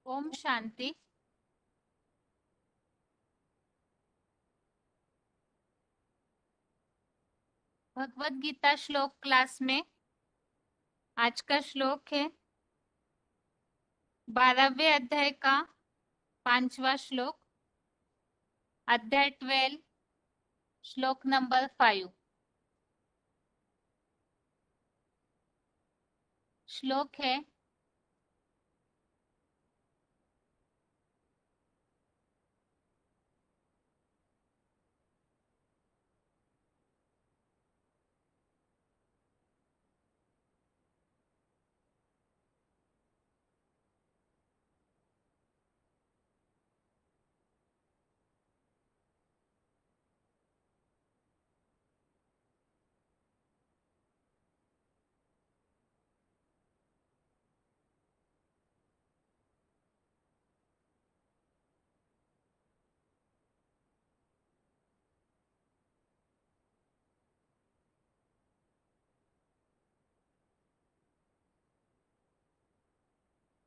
ओम शांति। भगवत गीता श्लोक क्लास में आज का श्लोक है 12वें अध्याय का 5वां श्लोक, अध्याय 12, श्लोक नंबर 5। श्लोक है,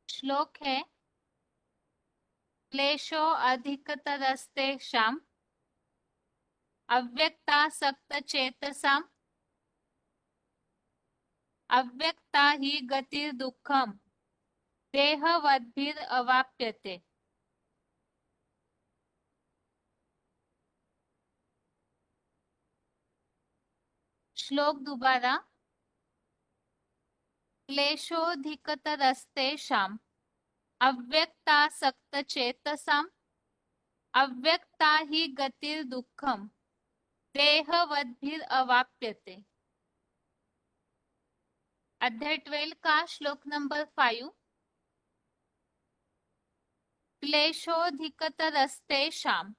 श्लोक है क्लेशो अधिकतरस्तेषाम् अव्यक्तासक्त चेतसाम् अव्यक्ता ही गतिर दुःखम देहवद्भिर अवाप्यते। श्लोक दोबारा, क्लेशोधिकतरस्तेषाम् अव्यक्तासक्त चेतसाम् अव्यक्ता ही गतिर दुःखम देहवद्भिर अवाप्यते। अध्याय 12 का श्लोक नंबर 5। क्लेशोधिकतरस्तेषाम्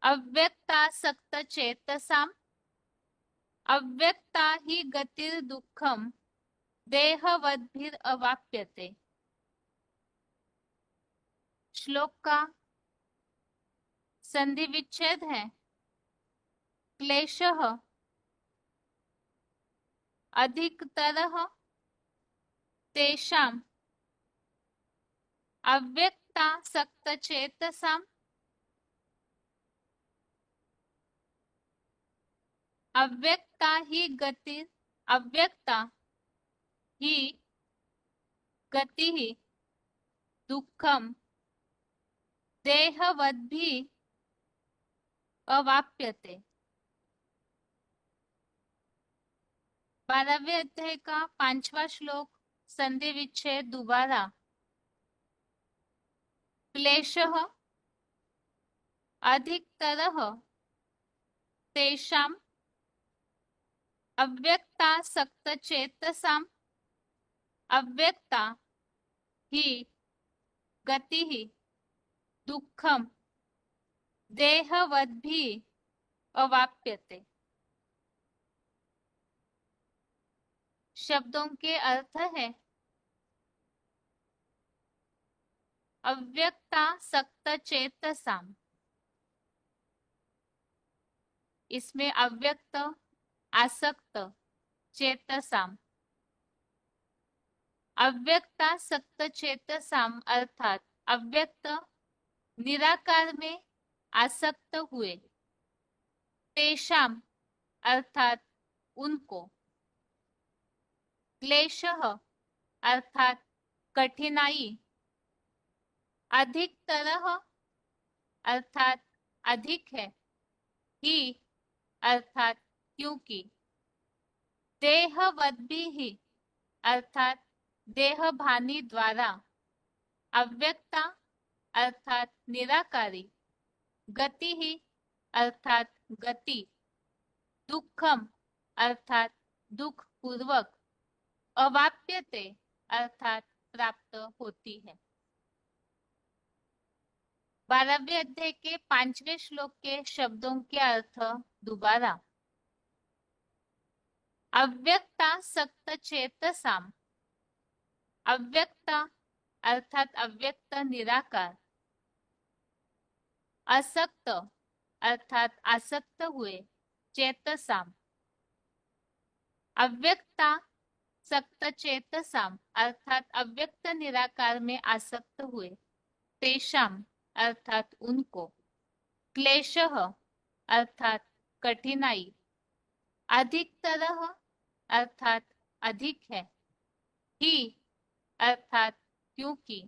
अव्यक्तासक्त चेतसाम् अव्यक्ता ही गतिर दुःखम देहवद्भिर अवाप्यते। श्लोक का संधि विच्छेद है क्लेशः अधिकतरः तेषाम् अव्यक्तासक्तचेतसाम् अव्यक्ता ही गति दुःखम देहवद्भिः अवाप्यते। 12वें अध्याय का 5वां श्लोक, संधि विच्छेद दोबारा। क्लेशः अधिकतरः तेषाम् अव्यक्तासक्तचेतसाम् अव्यक्ता ही गतिः दुःखम देहवद्भिः अवाप्यते। शब्दों के अर्थ है अव्यक्तासक्तचेतसाम्, इसमें अव्यक्त आसक्त चेतसाम, अव्यक्तासक्त चेतसाम अर्थात अव्यक्त निराकार में आसक्त हुए, तेषाम अर्थात उनको, क्लेशः अर्थात कठिनाई, अधिकतरः अर्थात अधिक है, ही अर्थात क्योंकि, देहवद्भिः अर्थात देहभानी द्वारा, अव्यक्ता अर्थात निराकारी, गति ही अर्थात गति, दुःखम अर्थात दुख पूर्वक, अवाप्यते अर्थात प्राप्त होती है। 12वें अध्याय के 5वें श्लोक के शब्दों के अर्थ दोबारा। अव्यक्तासक्त चेतसाम, अव्यक्ता अर्थात अव्यक्त निराकार, असक्त अर्थात आसक्त हुए, चेतसाम, अव्यक्ता सक्त चेतसाम अर्थात अव्यक्त निराकार में आसक्त हुए, तेषाम अर्थात उनको, क्लेशः अर्थात कठिनाई, अधिकतरः अर्थात अधिक है, ही अर्थात क्योंकि,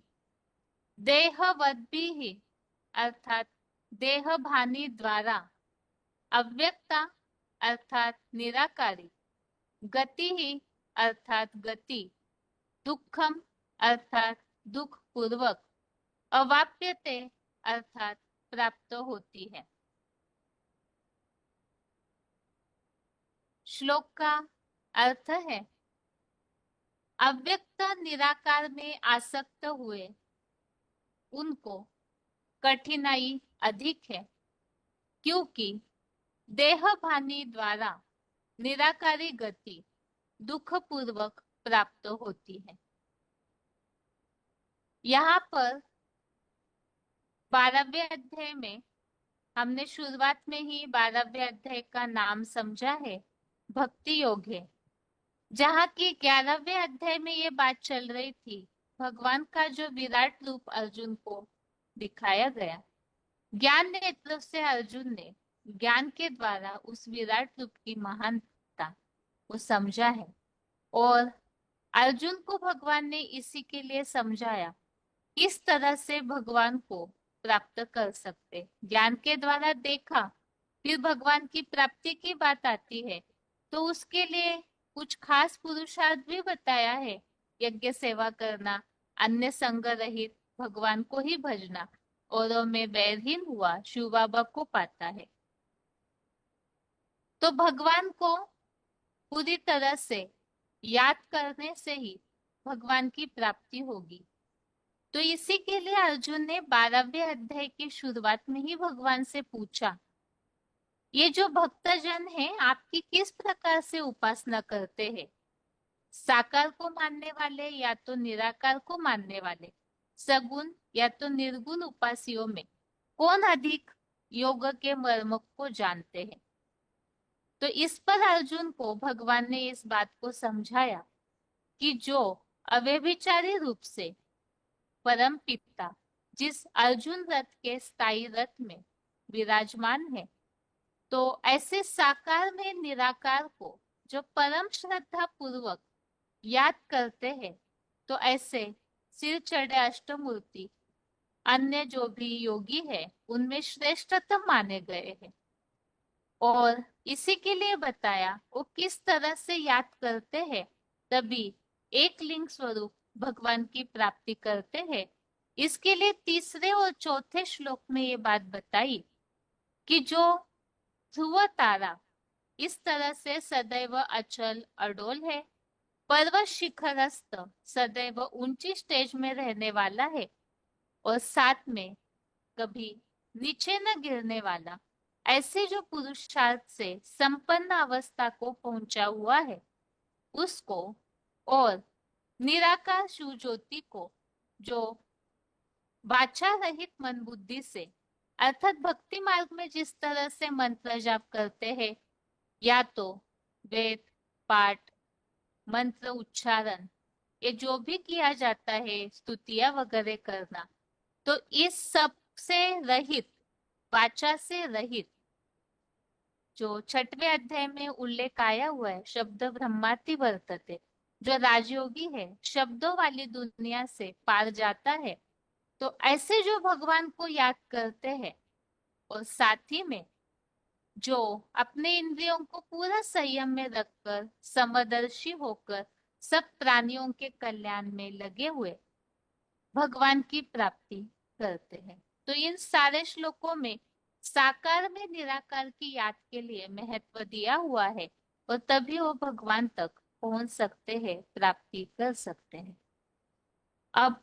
देहवद्भिः अर्थात देह भानी द्वारा, अव्यक्ता अर्थात निराकारी, गति ही अर्थात गति, दुखम अर्थात दुख पूर्वक, अवाप्यते अर्थात प्राप्त होती है। श्लोक का अर्थ है, अव्यक्त निराकार में आसक्त हुए उनको कठिनाई अधिक है, क्योंकि देह भानी द्वारा निराकारी गति दुख पूर्वक प्राप्त होती है। यहाँ पर 12वें अध्याय में हमने शुरुआत में ही 12वें अध्याय का नाम समझा है भक्ति योग है, जहाँ की 11वें अध्याय में ये बात चल रही थी भगवान का जो विराट रूप अर्जुन को दिखाया गया, ज्ञान नेत्र से अर्जुन ने ज्ञान के द्वारा उस विराट रूप की महानता को समझा है, और अर्जुन को भगवान ने इसी के लिए समझाया किस तरह से भगवान को प्राप्त कर सकते। ज्ञान के द्वारा देखा, फिर भगवान की प्राप्ति की बात आती है तो उसके लिए कुछ खास पुरुषार्थ भी बताया है, यज्ञ सेवा करना, अन्य संग रहित भगवान को ही भजना, औरों में वैरहीन हुआ शिव बाबा को पाता है। तो भगवान को पूरी तरह से याद करने से ही भगवान की प्राप्ति होगी। तो इसी के लिए अर्जुन ने 12वें अध्याय की शुरुआत में ही भगवान से पूछा, ये जो भक्तजन हैं आपकी किस प्रकार से उपासना करते हैं, साकार को मानने वाले या तो निराकार को मानने वाले, सगुण या तो निर्गुण उपासियों में कौन अधिक योग के मर्म को जानते हैं। तो इस पर अर्जुन को भगवान ने इस बात को समझाया कि जो अव्यभिचारी रूप से परम पिता जिस अर्जुन रथ के स्थायी रथ में विराजमान है, तो ऐसे साकार में निराकार को जो परम श्रद्धा पूर्वक याद करते हैं, तो ऐसे सिर चढ़े अष्टमूर्ति अन्य जो भी योगी है उनमें श्रेष्ठतम माने गए हैं। और इसी के लिए बताया वो किस तरह से याद करते हैं, तभी एक लिंग स्वरूप भगवान की प्राप्ति करते हैं। इसके लिए तीसरे और चौथे श्लोक में ये बात बताई कि जो ध्रुव तारा इस तरह से सदैव अचल अडोल है, पर्वत शिखरस्थ सदैव ऊंची स्टेज में रहने वाला है, और साथ में कभी नीचे न गिरने वाला, ऐसे जो पुरुषार्थ से संपन्न अवस्था को पहुंचा हुआ है उसको, और निराकार शिव ज्योति को जो वाचा रहित मन बुद्धि से अर्थात भक्ति मार्ग में जिस तरह से मंत्र जाप करते हैं, या तो वेद पाठ मंत्र उच्चारण ये जो भी किया जाता है, स्तुतियां वगैरह करना, तो इस सब से रहित, वाचा से रहित, जो 6वें अध्याय में उल्लेख आया हुआ है शब्द ब्रह्माति वर्तते, जो राजयोगी है शब्दों वाली दुनिया से पार जाता है, तो ऐसे जो भगवान को याद करते हैं और साथ ही में जो अपने इंद्रियों को पूरा संयम में रखकर समदर्शी होकर सब प्राणियों के कल्याण में लगे हुए भगवान की प्राप्ति करते हैं। तो इन सारे श्लोकों में साकार में निराकार की याद के लिए महत्व दिया हुआ है, और तभी वो भगवान तक पहुंच सकते हैं, प्राप्ति कर सकते हैं। अब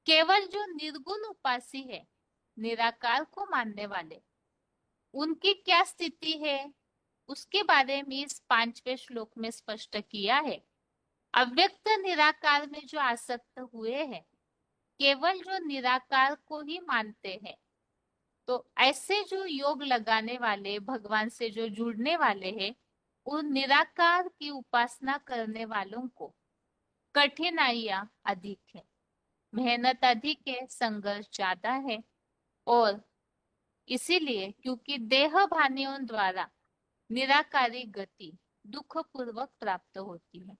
केवल जो निर्गुण उपासी है, निराकार को मानने वाले, उनकी क्या स्थिति है उसके बारे में इस 5वें श्लोक में स्पष्ट किया है। अव्यक्त निराकार में जो आसक्त हुए हैं, केवल जो निराकार को ही मानते हैं, तो ऐसे जो योग लगाने वाले, भगवान से जो जुड़ने वाले हैं, उन निराकार की उपासना करने वालों को कठिनाइयां अधिक है, मेहनत अधिक है, संघर्ष ज्यादा है। और इसीलिए क्योंकि देह भानियों द्वारा निराकारी गति दुख पूर्वक प्राप्त होती है।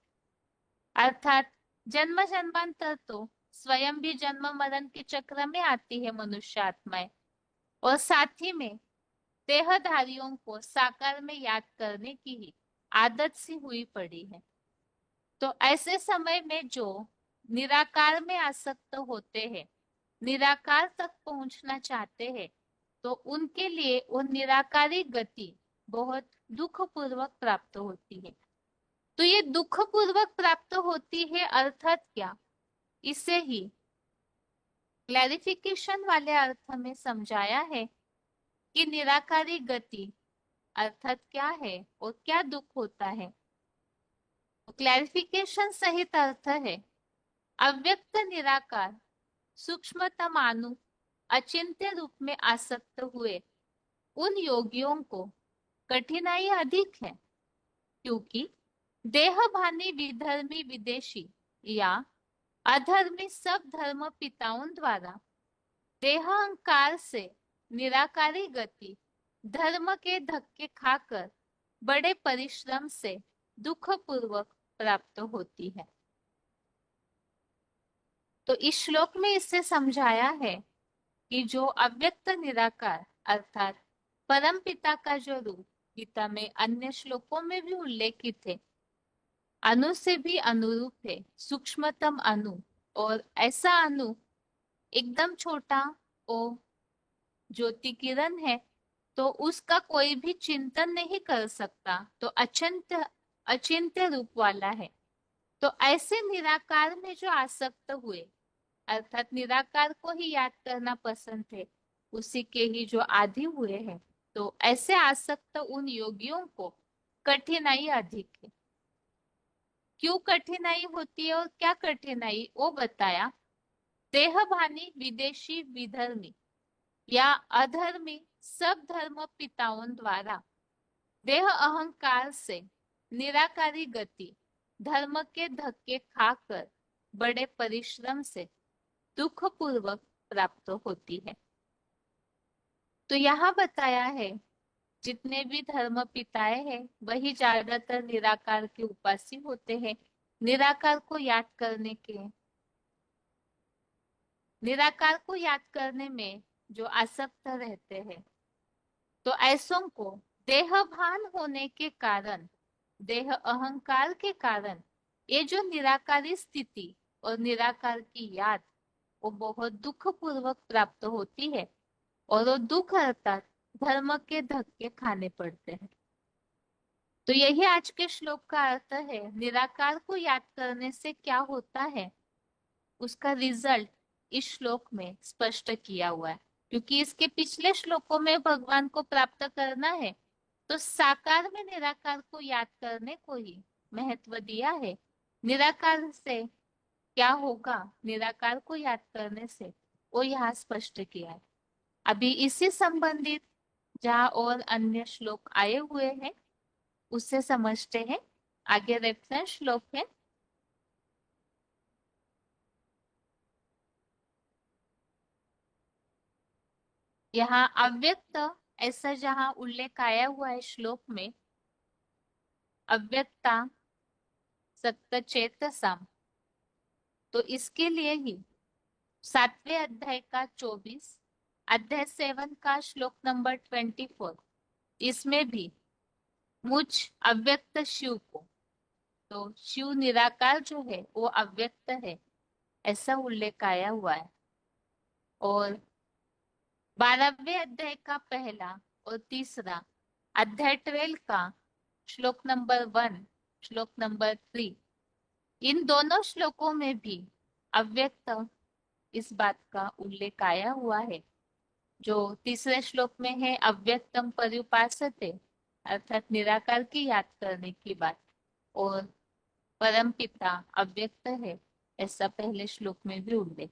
अर्थात जन्म जन्मांतर तो स्वयं भी जन्म मरण के चक्र में आती है मनुष्य आत्माएं, और साथ ही में देहधारियों को साकार में याद करने की ही आदत सी हुई पड़ी है। तो ऐसे समय में जो निराकार में आसक्त होते हैं, निराकार तक पहुंचना चाहते हैं, तो उनके लिए वो निराकारी गति बहुत दुख पूर्वक प्राप्त होती है। तो ये दुख पूर्वक प्राप्त होती है अर्थात क्या, इसे ही क्लैरिफिकेशन वाले अर्थ में समझाया है कि निराकारी गति अर्थात क्या है और क्या दुख होता है। क्लैरिफिकेशन सहित अर्थ है अव्यक्त निराकार सूक्ष्मतम अणु अचिंत्य रूप में आसक्त हुए उन योगियों को कठिनाई अधिक है, क्योंकि देहभानी विधर्मी विदेशी या अधर्मी सब धर्म पिताओं द्वारा देहांकार से निराकारी गति धर्म के धक्के खाकर बड़े परिश्रम से दुख पूर्वक प्राप्त होती है। तो इस श्लोक में इससे समझाया है कि जो अव्यक्त निराकार अर्थात परम पिता का जो रूप गीता में अन्य श्लोकों में भी उल्लेखित है, अणु से भी अनुरूप है, सूक्ष्मतम अणु, और ऐसा अणु एकदम छोटा और ज्योति किरण है, तो उसका कोई भी चिंतन नहीं कर सकता, तो अचिंत्य अचिंत्य रूप वाला है। तो ऐसे निराकार में जो आसक्त हुए अर्थात निराकार को ही याद करना पसंद है, उसी के ही जो आदि हुए हैं, तो ऐसे आसक्त उन योगियों को कठिनाई अधिक है। क्यों कठिनाई होती है और क्या कठिनाई वो बताया। देहभानी विदेशी विधर्मी या अधर्मी सब धर्म पिताओं द्वारा देह अहंकार से निराकारी गति धर्म के धक्के खाकर बड़े परिश्रम से दुख पूर्वक प्राप्त होती है। तो यहाँ बताया है जितने भी धर्म पिताएं हैं वही ज्यादातर निराकार के उपासी होते हैं। निराकार को याद करने के निराकार को याद करने में जो आसक्त रहते हैं, तो ऐसों को देह भान होने के कारण, देह अहंकार के कारण ये जो निराकारी स्थिति और निराकार की याद वो बहुत दुख पूर्वक प्राप्त होती है, और वो दुख अर्थात धर्म के धक्के खाने पड़ते हैं। तो यही आज के श्लोक का अर्थ है। निराकार को याद करने से क्या होता है उसका रिजल्ट इस श्लोक में स्पष्ट किया हुआ है, क्योंकि इसके पिछले श्लोकों में भगवान को प्राप्त करना है तो साकार में निराकार को याद करने को ही महत्व दिया है। निराकार से क्या होगा, निराकार को याद करने से, वो यहाँ स्पष्ट किया है। अभी इसी संबंधित जहाँ और अन्य श्लोक आए हुए हैं उससे समझते हैं। आगे रेफरेंस श्लोक है यहाँ अव्यक्त, ऐसा जहाँ उल्लेख आया हुआ है श्लोक में, अव्यक्ता सत्य चेतसम, तो इसके लिए ही 7वें अध्याय का 24 अध्याय 7 का श्लोक नंबर 24, इसमें भी मुझ अव्यक्त शिव को, तो शिव निराकार जो है वो अव्यक्त है ऐसा उल्लेख आया हुआ है। और 12वें अध्याय का पहला और तीसरा अध्याय 12 का श्लोक नंबर 1 श्लोक नंबर 3, इन दोनों श्लोकों में भी अव्यक्त इस बात का उल्लेख आया हुआ है। जो तीसरे श्लोक में है अव्यक्तम पर्युपासते अर्थात निराकार की याद करने की बात, और परम पिता अव्यक्त है ऐसा पहले श्लोक में भी उल्लेख।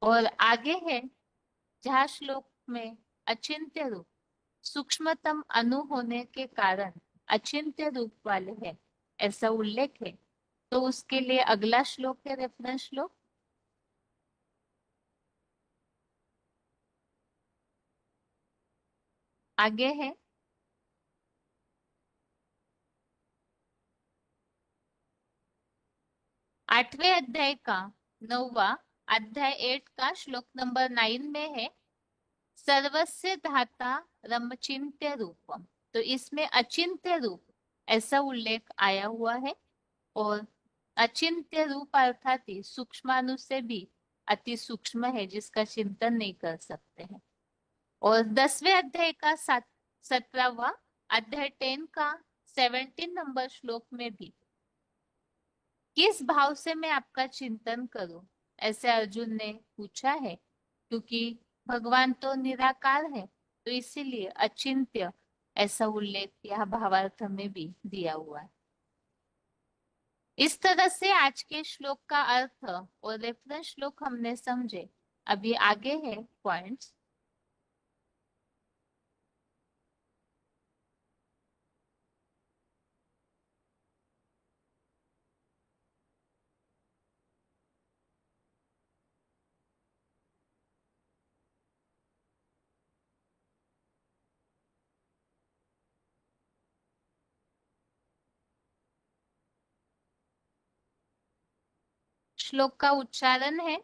और आगे है जहाँ श्लोक में अचिंत्य रूप सूक्ष्मतम अणु होने के कारण अचिंत्य रूप वाले हैं ऐसा उल्लेख है। तो उसके लिए अगला श्लोक है रेफरेंस श्लोक। आगे है 8वें अध्याय का 9वां अध्याय 8 का श्लोक नंबर 9 में है सर्वस्य धाता रमचिंत्य रूपम। तो इसमें अचिंत्य रूप ऐसा उल्लेख आया हुआ है और अचिंत्य रूप अर्थात ही सूक्ष्माणु से भी अति सूक्ष्म है जिसका चिंतन नहीं कर सकते हैं। और 10वें अध्याय का 17वां अध्याय 10 का 17 नंबर श्लोक में भी किस भाव से मैं आपका चिंतन करूं ऐसे अर्जुन ने पूछा है, क्योंकि भगवान तो निराकार है तो इसीलिए अचिंत्य ऐसा उल्लेख यह भावार्थ में भी दिया हुआ है। इस तरह से आज के श्लोक का अर्थ और रेफरेंस श्लोक हमने समझे। अभी आगे है पॉइंट्स। श्लोक का उच्चारण है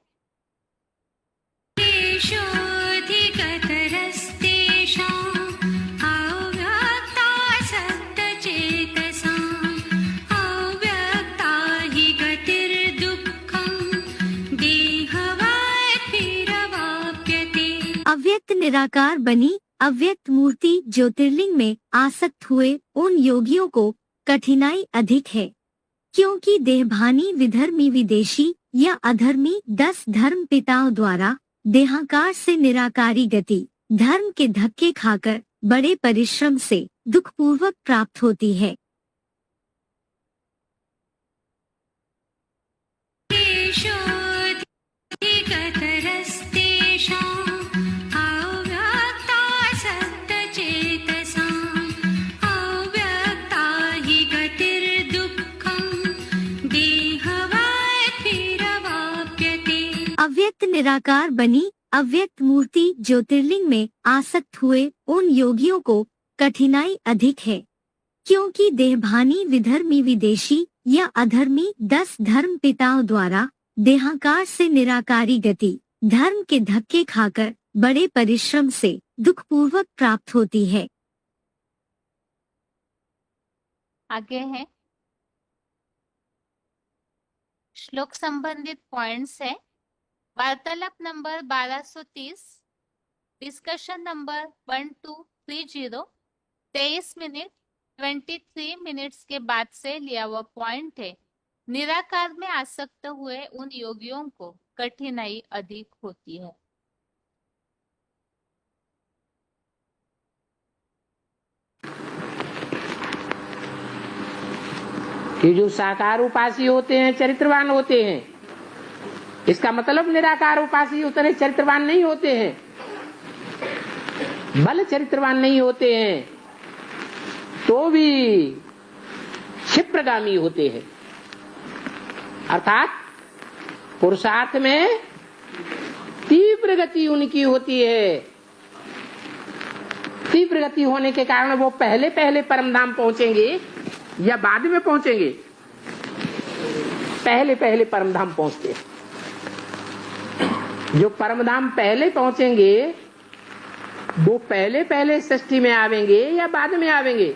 अव्यक्त निराकार बनी अव्यक्त मूर्ति ज्योतिर्लिंग में आसक्त हुए उन योगियों को कठिनाई अधिक है, क्योंकि देहभानी विधर्मी विदेशी या अधर्मी 10 धर्म पिताओं द्वारा देहाकार से निराकारी गति धर्म के धक्के खाकर बड़े परिश्रम से दुखपूर्वक प्राप्त होती है। अव्यक्त निराकार बनी अव्यक्त मूर्ति ज्योतिर्लिंग में आसक्त हुए उन योगियों को कठिनाई अधिक है, क्योंकि देहभानी विधर्मी विदेशी या अधर्मी 10 धर्म पिताओं द्वारा देहाकार से निराकारी गति धर्म के धक्के खाकर बड़े परिश्रम से दुखपूर्वक प्राप्त होती है। आगे है श्लोक संबंधित पॉइंट्स है वार्तालाप number 1230, discussion number 1230, 23 minute 23 minutes के बाद से लिया हुआ पॉइंट है निराकार में आसक्त हुए उन योगियों को कठिनाई अधिक होती है। कि जो साकार उपासी होते हैं चरित्रवान होते हैं, इसका मतलब निराकार उपासी उतने चरित्रवान नहीं होते हैं, बल चरित्रवान नहीं होते हैं, तो भी क्षिप्रगामी होते हैं। अर्थात पुरुषार्थ में तीव्र गति उनकी होती है। तीव्र गति होने के कारण वो पहले पहले परमधाम पहुंचेंगे या बाद में पहुंचेंगे? पहले पहले परमधाम पहुंचते हैं। जो परमधाम पहले पहुंचेंगे वो पहले पहले सृष्टि में आवेंगे या बाद में आवेंगे?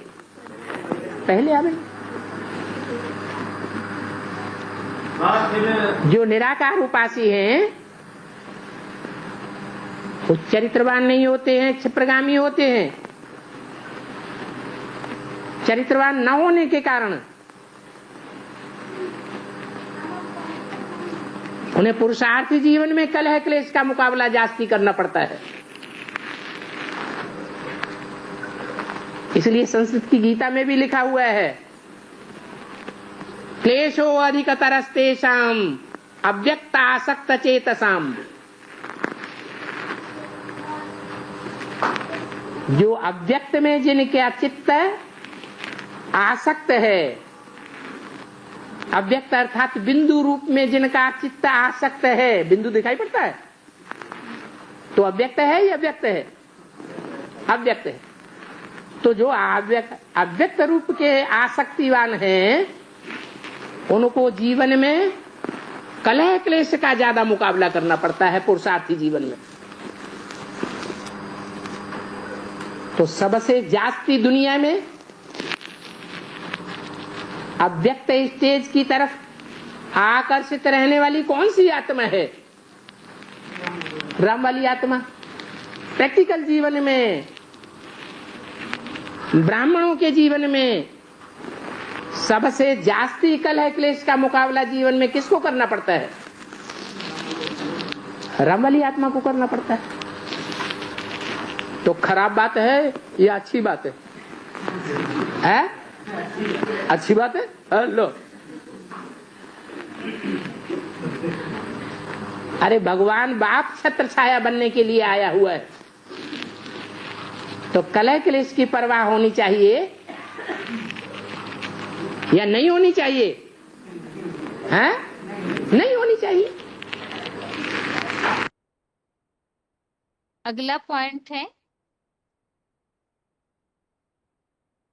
पहले आवेंगे। जो निराकार उपासी हैं वो चरित्रवान नहीं होते हैं, क्षिप्रगामी होते हैं। चरित्रवान न होने के कारण उन्हें पुरुषार्थी जीवन में कलह क्लेश का मुकाबला जास्ती करना पड़ता है। इसलिए संस्कृत की गीता में भी लिखा हुआ है, क्लेशो अधिकतरस्तेषाम अव्यक्त आसक्त चेतसाम। जो अव्यक्त में जिनके चित्त आसक्त है अव्यक्त अर्थात बिंदु रूप में जिनका चित्त आसक्त है। बिंदु दिखाई पड़ता है तो अव्यक्त है या व्यक्त है? अव्यक्त है। तो जो अव्यक्त रूप के आसक्तिवान हैं उनको जीवन में कलह क्लेश का ज्यादा मुकाबला करना पड़ता है पुरुषार्थी जीवन में। तो सबसे जास्ती दुनिया में अव्यक्त स्टेज की तरफ आकर्षित रहने वाली कौन सी आत्मा है? राम वाली आत्मा। प्रैक्टिकल जीवन में, ब्राह्मणों के जीवन में सबसे जास्ती कलह क्लेश का मुकाबला जीवन में किसको करना पड़ता है? राम वाली आत्मा को करना पड़ता है। तो खराब बात है या अच्छी बात है? अच्छी बात है। लो, अरे भगवान बाप छत्र छाया बनने के लिए आया हुआ है तो कलह क्लेश की परवाह होनी चाहिए या नहीं होनी चाहिए? हैं? नहीं होनी चाहिए। अगला पॉइंट है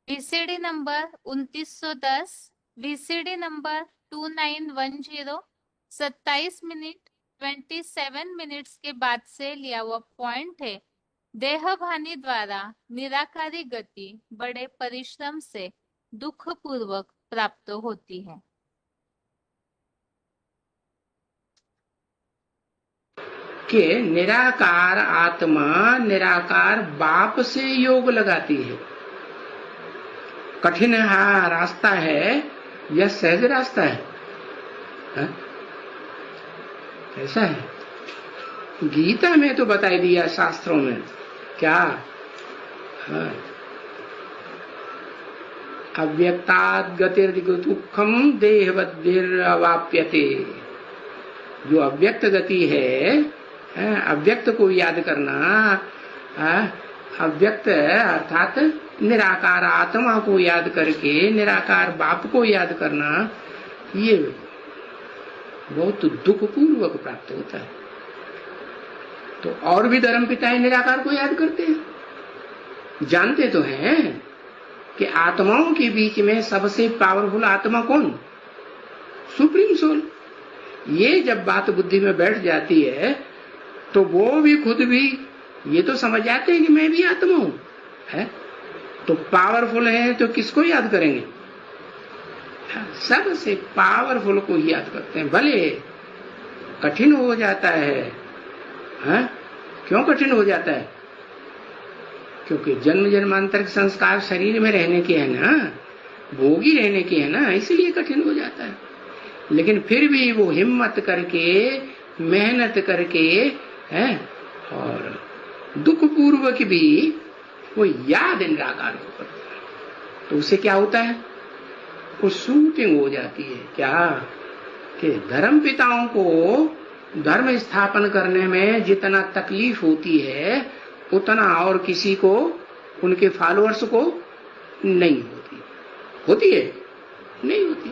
VCD number 2910, VCD number 2910, 27 minute 27 minutes के बाद से लिया हुआ पॉइंट है। देहभानी द्वारा निराकारी गति बड़े परिश्रम से दुख पूर्वक प्राप्त होती है। कि निराकार आत्मा निराकार बाप से योग लगाती है। कठिन रास्ता है या सहज रास्ता है? ऐसा है। गीता में तो बताई दिया शास्त्रों में क्या? अव्यक्ताद् गतिर्दुःखम देहवद्भिरवाप्यते। जो अव्यक्त गति है, अव्यक्त को याद करना, अव्यक्त अर्थात निराकार आत्मा को याद करके निराकार बाप को याद करना, ये बहुत दुख पूर्वक प्राप्त होता है। तो और भी धर्म पिताएं निराकार को याद करते हैं। जानते तो हैं कि आत्माओं के बीच में सबसे पावरफुल आत्मा कौन? Supreme soul. ये जब बात बुद्धि में बैठ जाती है तो वो भी खुद भी ये तो समझ जाते हैं कि मैं भी आत्मा हूं, है? तो पावरफुल है तो किसको याद करेंगे? सबसे पावरफुल को ही याद करते हैं। भले कठिन हो जाता है, क्यों कठिन हो जाता है? क्योंकि जन्म जन्मांतर के संस्कार शरीर में रहने के है ना, भोगी रहने के है ना, इसलिए कठिन हो जाता है। लेकिन फिर भी वो हिम्मत करके मेहनत करके है और दुख पूर्वक भी वो याद निराकार को करता है। तो उससे क्या होता है? वो शूटिंग हो जाती है। क्या कि धर्म पिताओं को धर्म स्थापन करने में जितना तकलीफ होती है उतना और किसी को, उनके फॉलोअर्स को नहीं होती। होती है? नहीं होती।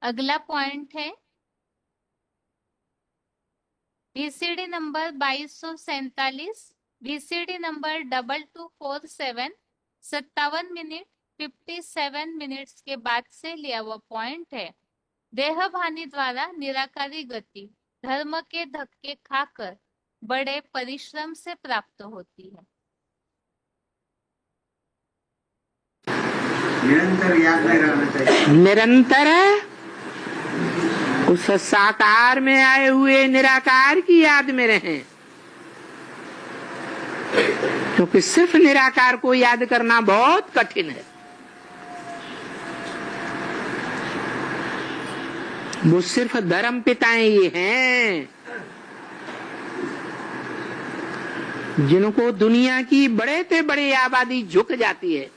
अगला पॉइंट है VCD number 2247, VCD number 2247, 57 minute 57 minutes के बाद से लिया हुआ पॉइंट है। देहभानी द्वारा निराकारी गति धर्म के धक्के खाकर बड़े परिश्रम से प्राप्त होती है। निरंतर याद में रहना चाहिए। निरंतर उस साकार में आए हुए निराकार की याद में रहें, क्योंकि सिर्फ निराकार को याद करना बहुत कठिन है। वो सिर्फ धर्म पिताएं ये हैं जिनको दुनिया की बड़े से बड़ी आबादी झुक जाती है।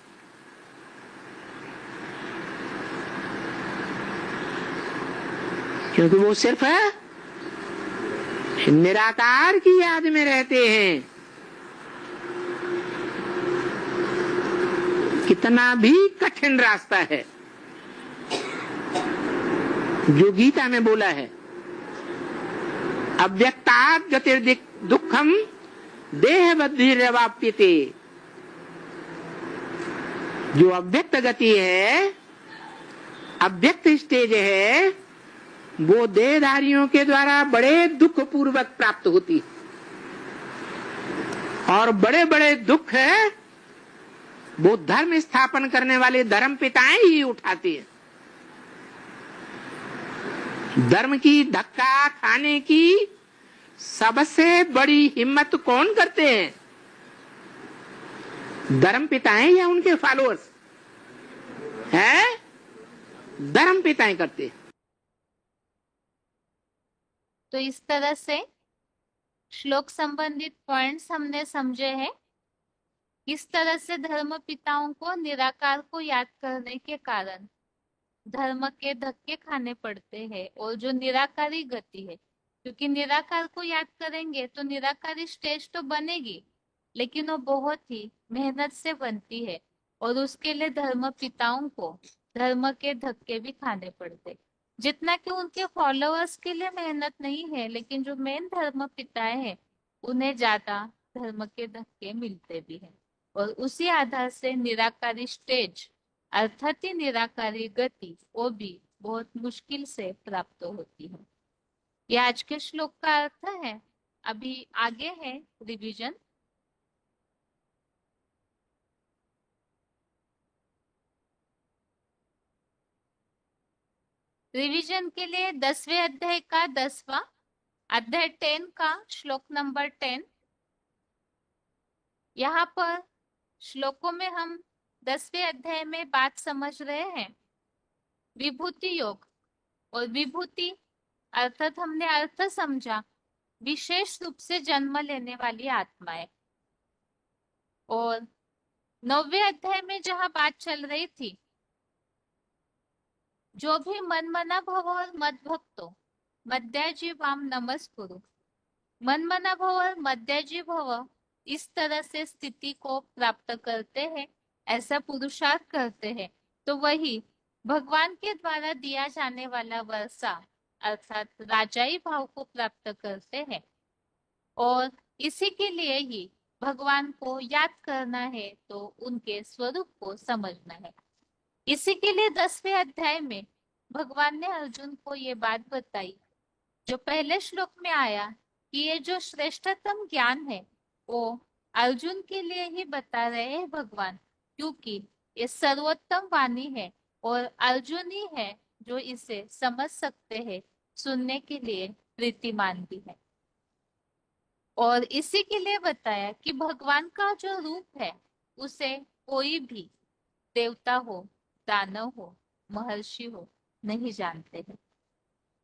क्योंकि वो सिर्फ निराकार की याद में रहते हैं। कितना भी कठिन रास्ता है जो गीता में बोला है, अव्यक्तात् गतिर्दिक दुखम देह बद्धिर्वाप्यते। जो अव्यक्त गति है, अव्यक्त स्टेज है, वो देहधारियों के द्वारा बड़े दुख पूर्वक प्राप्त होती है। और बड़े बड़े दुख है वो धर्म स्थापन करने वाले धर्म पिताएं ही उठाती है। धर्म की धक्का खाने की सबसे बड़ी हिम्मत कौन करते हैं? धर्म पिताएं या उनके फॉलोअर्स हैं? धर्म पिताएं करते हैं। तो इस तरह से श्लोक संबंधित पॉइंट्स हमने समझे हैं। किस तरह से धर्म पिताओं को निराकार को याद करने के कारण धर्म के धक्के खाने पड़ते हैं, और जो निराकारी गति है, क्योंकि निराकार को याद करेंगे तो निराकारी स्टेज तो बनेगी, लेकिन वो बहुत ही मेहनत से बनती है, और उसके लिए धर्म पिताओं को धर्म के धक्के भी खाने पड़ते। जितना कि उनके फॉलोअर्स के लिए मेहनत नहीं है, लेकिन जो मेन धर्म पिताएं हैं उन्हें ज्यादा धर्म के धक्के मिलते भी हैं, और उसी आधार से निराकारी स्टेज अर्थात ही निराकारी गति वो भी बहुत मुश्किल से प्राप्त होती है। ये आज के श्लोक का अर्थ है। अभी आगे है रिवीजन। रिवीजन के लिए 10वें अध्याय का 10वां अध्याय 10 का श्लोक नंबर 10। यहाँ पर श्लोकों में हम 10वें अध्याय में बात समझ रहे हैं विभूति योग। और विभूति अर्थात हमने अर्थ समझा विशेष रूप से जन्म लेने वाली आत्माएं। और 9वें अध्याय में जहाँ बात चल रही थी, जो भी मनमना भव और मद भक्तो मध्याजी वाम नमस्कुरु, मनमना भव और मध्याजी भव इस तरह से स्थिति को प्राप्त करते हैं, ऐसा पुरुषार्थ करते हैं, तो वही भगवान के द्वारा दिया जाने वाला वर्षा अर्थात राजाई भाव को प्राप्त करते हैं। और इसी के लिए ही भगवान को याद करना है, तो उनके स्वरूप को समझना है। इसी के लिए 10वें अध्याय में भगवान ने अर्जुन को ये बात बताई जो पहले श्लोक में आया कि ये जो श्रेष्ठतम ज्ञान है वो अर्जुन के लिए ही बता रहे हैं भगवान, क्योंकि ये सर्वोत्तम वाणी है और अर्जुन ही है जो इसे समझ सकते हैं, सुनने के लिए प्रीतिमान भी है। और इसी के लिए बताया कि भगवान का जो रूप है उसे कोई भी देवता हो, दानव हो, महर्षि हो नहीं जानते हैं।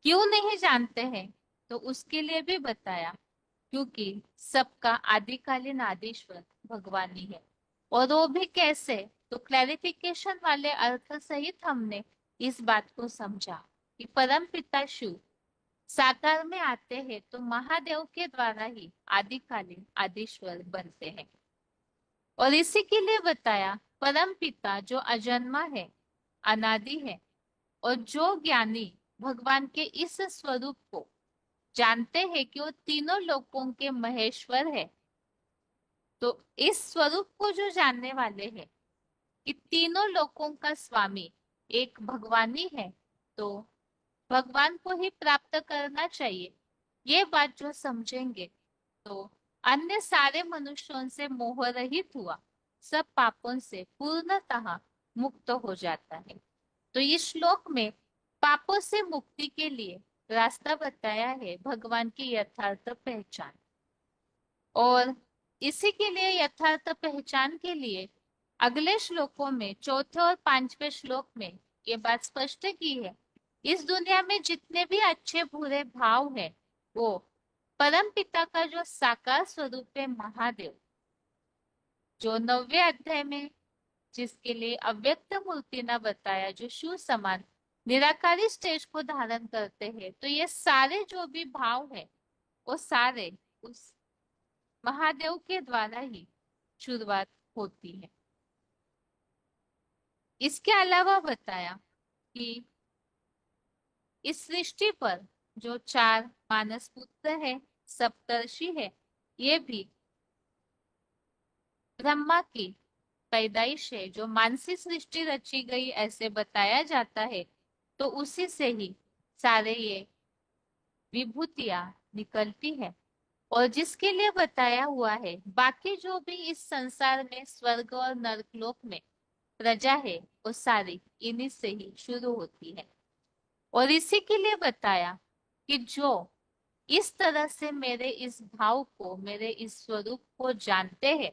क्यों नहीं जानते हैं? तो उसके लिए भी बताया क्योंकि सबका आदिकालीन आदिश्वर भगवान ही है। और वो भी कैसे? तो क्लैरिफिकेशन वाले अर्थ सहित हमने इस बात को समझा कि परम पिता शिव साकार में आते हैं तो महादेव के द्वारा ही आदिकालीन आदिश्वर बनते हैं। और इसी के लिए बताया परम पिता जो अजन्मा है, अनादि है, और जो ज्ञानी भगवान के इस स्वरूप को जानते हैं कि वो तीनों लोकों के महेश्वर है, तो इस स्वरूप को जो जानने वाले हैं कि तीनों लोकों का स्वामी एक भगवान ही है, तो भगवान को ही प्राप्त करना चाहिए। ये बात जो समझेंगे तो अन्य सारे मनुष्यों से मोह रहित हुआ सब पापों से पूर्णतः मुक्त हो जाता है। तो इस श्लोक में पापों से मुक्ति के लिए रास्ता बताया है भगवान की यथार्थ पहचान। और इसी के लिए यथार्थ पहचान के लिए अगले श्लोकों में 4थे और 5वें श्लोक में ये बात स्पष्ट की है, इस दुनिया में जितने भी अच्छे बुरे भाव है वो परम पिता का जो साकार स्वरूप है महादेव, जो 9वें अध्याय में जिसके लिए अव्यक्त मूर्ति न बताया, जो शिव समान निराकारी स्टेज को धारण करते हैं, तो ये सारे जो भी भाव है वो सारे उस महादेव के द्वारा ही शुरुआत होती है। इसके अलावा बताया कि इस सृष्टि पर जो 4 मानस पुत्र है, सप्तर्षि है, ये भी ब्रह्मा की पैदाइश है। जो मानसी सृष्टि रची गई ऐसे बताया जाता है, तो उसी से ही सारे ये विभूतियां निकलती है। और जिसके लिए बताया हुआ है बाकी जो भी इस संसार में स्वर्ग और नरकलोक में प्रजा है, वो सारी इन्हीं से ही शुरू होती है। और इसी के लिए बताया कि जो इस तरह से मेरे इस भाव को, मेरे इस स्वरूप को जानते हैं,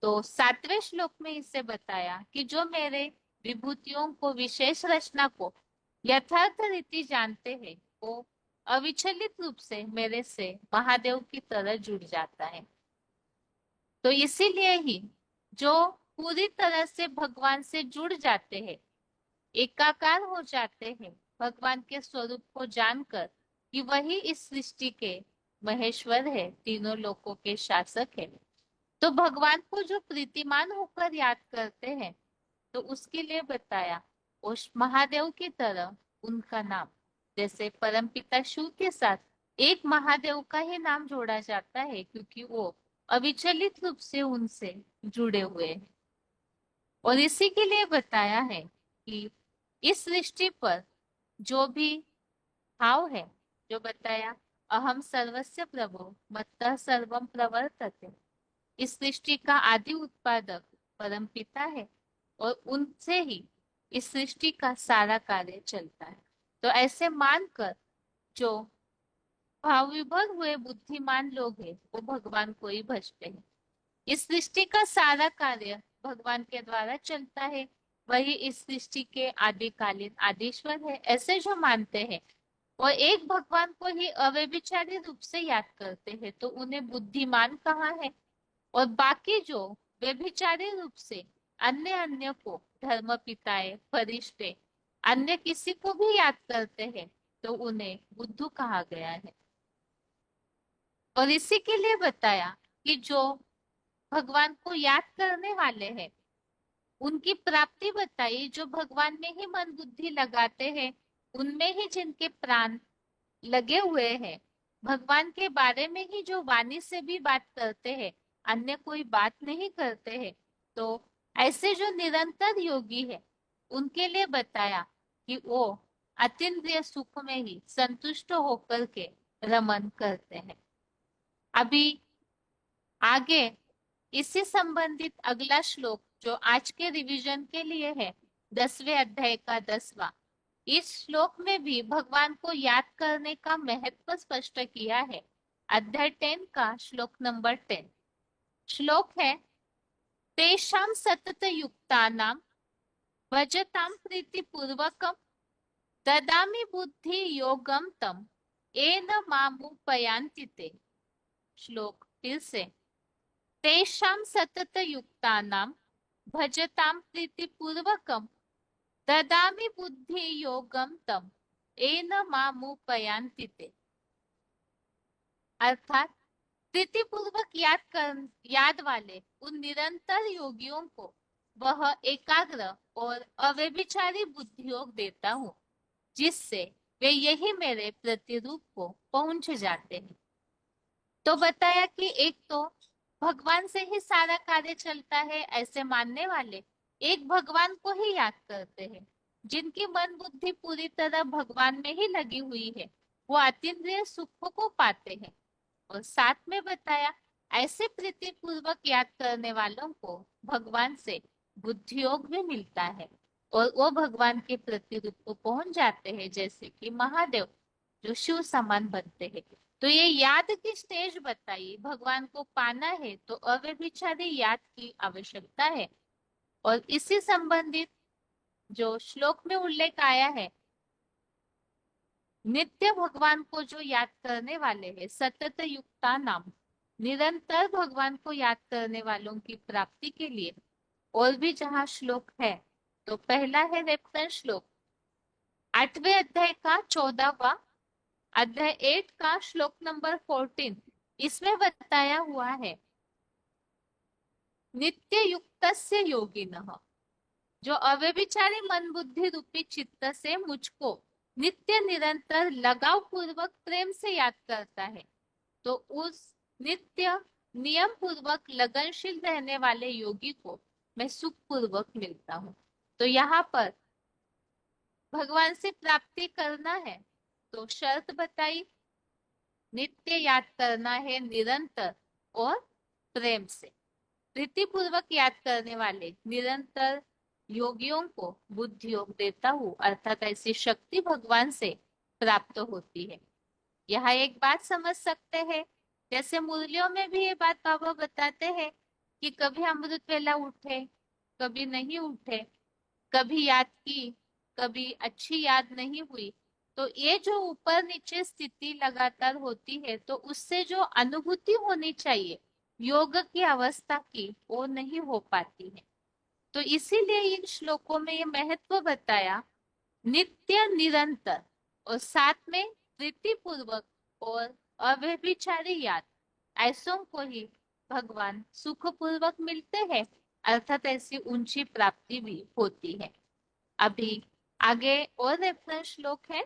तो 7वें श्लोक में इसे बताया कि जो मेरे विभूतियों को, विशेष रचना को यथार्थ रीति जानते हैं, वो अविचलित रूप से मेरे से महादेव की तरह जुड़ जाता है। तो इसीलिए ही जो पूरी तरह से भगवान से जुड़ जाते हैं, एकाकार हो जाते हैं भगवान के स्वरूप को जानकर कि वही इस सृष्टि के महेश्वर है, तीनों लोकों के शासक है, तो भगवान को जो प्रीतिमान होकर याद करते हैं, तो उसके लिए बताया उस महादेव की तरह उनका नाम, जैसे परमपिता शिव के साथ एक महादेव का ही नाम जोड़ा जाता है, क्योंकि वो अविचलित रूप से उनसे जुड़े हुए हैं। और इसी के लिए बताया है कि इस सृष्टि पर जो भी भाव है, जो बताया अहम सर्वस्य प्रभु मत्तः सर्वम प्रवर्तते, इस सृष्टि का आदि उत्पादक परमपिता है और उनसे ही इस सृष्टि का सारा कार्य चलता है। तो ऐसे मानकर जो भाव विभोर हुए बुद्धिमान लोग हैं, वो भगवान को ही भजते हैं। इस सृष्टि का सारा कार्य भगवान के द्वारा चलता है, वही इस सृष्टि के आदिकालीन आदिश्वर है, ऐसे जो मानते हैं और एक भगवान को ही अव्यभिचारी रूप से याद करते हैं, तो उन्हें बुद्धिमान कहा है। और बाकी जो व्यभिचारी रूप से अन्य अन्य को, धर्म पिताए, फरिश्ते, अन्य किसी को भी याद करते हैं, तो उन्हें बुद्धू कहा गया है। और इसी के लिए बताया कि जो भगवान को याद करने वाले हैं, उनकी प्राप्ति बताई, जो भगवान में ही मन बुद्धि लगाते हैं, उनमें ही जिनके प्राण लगे हुए हैं, भगवान के बारे में ही जो वाणी से भी बात करते हैं, अन्य कोई बात नहीं करते हैं, तो ऐसे जो निरंतर योगी है, उनके लिए बताया कि वो अतीन्द्रिय सुख में ही संतुष्ट होकर के रमन करते हैं। अभी आगे इससे संबंधित अगला श्लोक जो आज के रिवीजन के लिए है, 10वें अध्याय का 10वां, इस श्लोक में भी भगवान को याद करने का महत्व स्पष्ट किया है। अध्याय 10 का श्लोक नंबर 10 श्लोक है, तेषां सतत युक्तानां भजतां प्रीतिपूर्वकं ददामि बुद्धि योगम तम येन मामुपयान्ति ते। श्लोक फिर से, तेषां सतत युक्तानां भजतां प्रीतिपूर्वकं ददामि बुद्धि योगम तम येन मामुपयान्ति ते। अर्थात प्रीतिपूर्वक याद वाले उन निरंतर योगियों को वह एकाग्र और अव्यभिचारी बुद्धि योग देता हूँ, जिससे वे यही मेरे प्रतिरूप को पहुंच जाते हैं। तो बताया कि एक तो भगवान से ही सारा कार्य चलता है, ऐसे मानने वाले एक भगवान को ही याद करते हैं, जिनकी मन बुद्धि पूरी तरह भगवान में ही लगी हुई है, वो अतीन्द्रिय सुख को पाते हैं। और साथ में बताया ऐसे प्रीति पूर्वक याद करने वालों को भगवान से बुद्धि योग भी मिलता है और वो भगवान के प्रतिरूप को पहुंच जाते हैं, जैसे कि महादेव जो शिव समान बनते हैं। तो ये याद की स्टेज बताई, भगवान को पाना है तो अव्यभिचारी याद की आवश्यकता है। और इसी संबंधित जो श्लोक में उल्लेख आया है, नित्य भगवान को जो याद करने वाले हैं, सतत युक्ता नाम, निरंतर भगवान को याद करने वालों की प्राप्ति के लिए और भी जहाँ श्लोक है, तो पहला है रेफरेंस श्लोक 8वें अध्याय का 14वां, अध्याय 8 का श्लोक नंबर 14। इसमें बताया हुआ है, नित्य युक्तस्य योगिनः, जो अव्यभिचारी मन बुद्धि रूपी चित्त से मुझको नित्य निरंतर लगाव पूर्वक प्रेम से याद करता है, तो उस नित्य नियम पूर्वक लगनशील रहने वाले योगी को मैं सुख पूर्वक मिलता हूँ। तो यहाँ पर भगवान से प्राप्ति करना है तो शर्त बताई, नित्य याद करना है निरंतर और प्रेम से। प्रीति पूर्वक याद करने वाले निरंतर योगियों को बुद्धि योग देता हूँ, अर्थात ऐसी शक्ति भगवान से प्राप्त होती है। यहाँ एक बात समझ सकते हैं, जैसे मुरलियों में भी ये बात बाबा बताते हैं कि कभी अमृत वेला उठे, कभी नहीं उठे, कभी याद की, कभी अच्छी याद नहीं हुई। तो ये जो ऊपर नीचे स्थिति लगातार होती है, तो उससे जो अनुभूति होनी चाहिए योग की अवस्था की, वो नहीं हो पाती है। तो इसीलिए इन श्लोकों में ये महत्व बताया, नित्य निरंतर और साथ में प्रीति पूर्वक और अव्यभिचारी याद, ऐसों को ही भगवान सुख पूर्वक मिलते हैं, अर्थात ऐसी ऊंची प्राप्ति भी होती है। अभी आगे और रेफरेंस श्लोक है।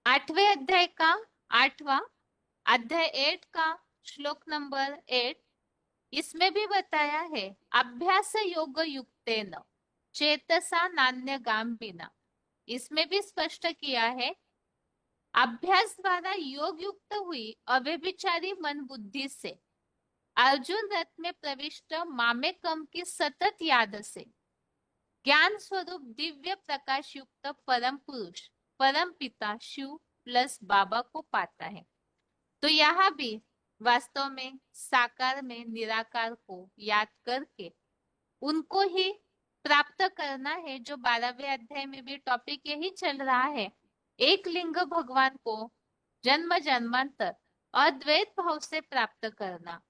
आठवें अध्याय का 8वां अध्याय 8 का श्लोक नंबर 8, इसमें भी बताया है, अभ्यास योग युक्तेन चेतसा नान्य गाम्भिना। इसमें भी स्पष्ट किया है, अभ्यास द्वारा योग युक्त हुई अव्यभिचारी मन बुद्धि से अर्जुन रथ में प्रविष्ट मामेकम की सतत याद से ज्ञान स्वरूप दिव्य प्रकाश युक्त परम पुरुष परम पिता शिव प्लस बाबा को पाता है। तो यहाँ भी वास्तव में साकार में निराकार को याद करके उनको ही प्राप्त करना है। जो 12वें अध्याय में भी टॉपिक यही चल रहा है, एक लिंग भगवान को जन्म जन्मांतर अद्वैत भाव से प्राप्त करना।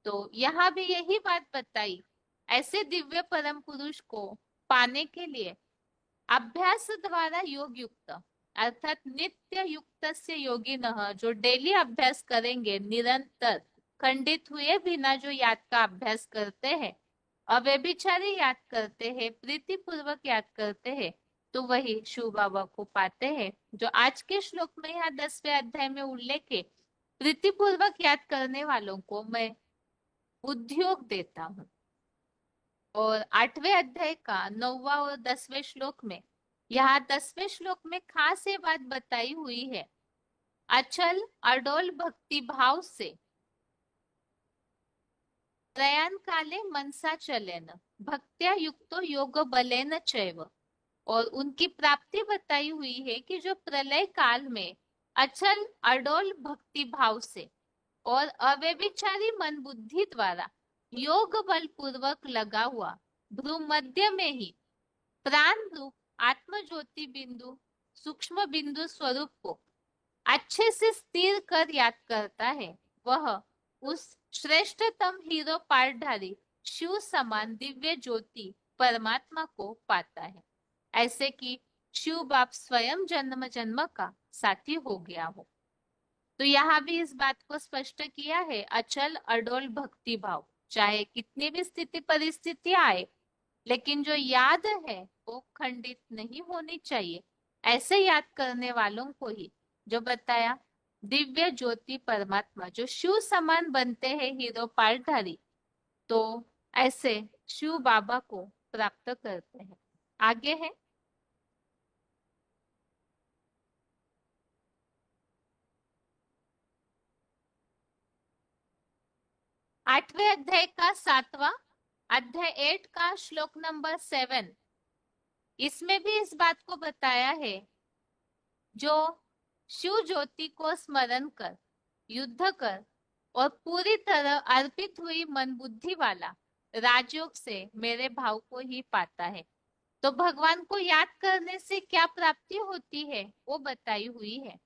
तो यहाँ भी यही बात बताई, ऐसे दिव्य परम पुरुष को पाने के लिए अभ्यास द्वारा योग युक्त अर्थात नित्य युक्त से योगिनः, जो डेली अभ्यास करेंगे, निरंतर खंडित हुए बिना जो याद का अभ्यास करते हैं, अव्यभिचारी याद करते हैं, प्रीति पूर्वक याद करते हैं, तो वही शिव बाबा को पाते हैं। जो आज के श्लोक में यहाँ 10वें अध्याय में उल्लेख है, प्रीति पूर्वक याद करने वालों को मैं उद्योग देता हूँ। और 8वें अध्याय का 9वां और 10वें श्लोक में, यहाँ 10वें श्लोक में खास ये बात बताई हुई है, अचल अडोल भक्ति भाव से प्रयाण काले मनसा चलेन भक्त्या युक्तो योग बलेन चैव। और उनकी प्राप्ति बताई हुई है कि जो प्रलय काल में अचल अडोल भक्ति भाव से और अव्यभिचारी मन बुद्धि द्वारा योग बल पूर्वक लगा हुआ भ्रूमध्य में ही प्राण रूप आत्म ज्योति बिंदु सूक्ष्म बिंदु स्वरूप को अच्छे से स्थिर कर याद करता है, वह उस श्रेष्ठतम हीरो पाठधारी शिव समान दिव्य ज्योति परमात्मा को पाता है, ऐसे कि शिव बाप स्वयं जन्म जन्म का साथी हो गया हो। तो यहाँ भी इस बात को स्पष्ट किया है, अचल अडोल भक्ति भाव, चाहे कितनी भी स्थिति परिस्थिति आए, लेकिन जो याद है वो खंडित नहीं होनी चाहिए। ऐसे याद करने वालों को ही जो बताया दिव्य ज्योति परमात्मा, जो शिव समान बनते हैं हीरो पाठधारी, तो ऐसे शिव बाबा को प्राप्त करते हैं। आगे है 8वें अध्याय का 7वां अध्याय 8 का श्लोक नंबर 7, इसमें भी इस बात को बताया है, जो शिव ज्योति को स्मरण कर युद्ध कर और पूरी तरह अर्पित हुई मन बुद्धि वाला राजयोग से मेरे भाव को ही पाता है। तो भगवान को याद करने से क्या प्राप्ति होती है वो बताई हुई है।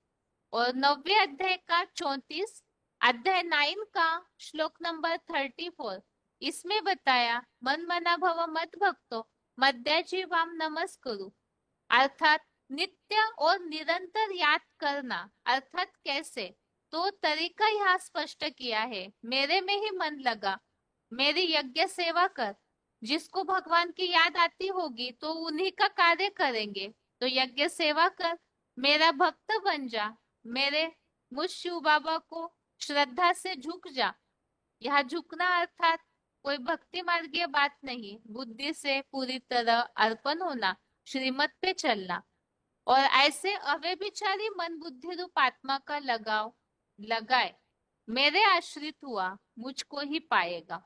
और 9वें अध्याय का 34 अध्याय 9 का श्लोक नंबर 34, इसमें बताया, मन मना भव मत भक्तो मध्याजीवाम नमस्कुरु, अर्थात नित्य और निरंतर याद करना अर्थात कैसे, तो तरीका यहाँ स्पष्ट किया है। मेरे में ही मन लगा, मेरी यज्ञ सेवा कर। जिसको भगवान की याद आती होगी तो उन्हीं का कार्य करेंगे। तो यज्ञ सेवा कर, मेरा भक्त बन जा, मेरे मुझ शिव बाबा को श्रद्धा से झुक जा। यह झुकना अर्थात कोई भक्ति मार्गीय बात नहीं, बुद्धि से पूरी तरह अर्पण होना, श्रीमत पे चलना और ऐसे अव्यभिचारी मन बुद्धि रूप आत्मा का लगाव लगाए मेरे आश्रित हुआ मुझको ही पाएगा।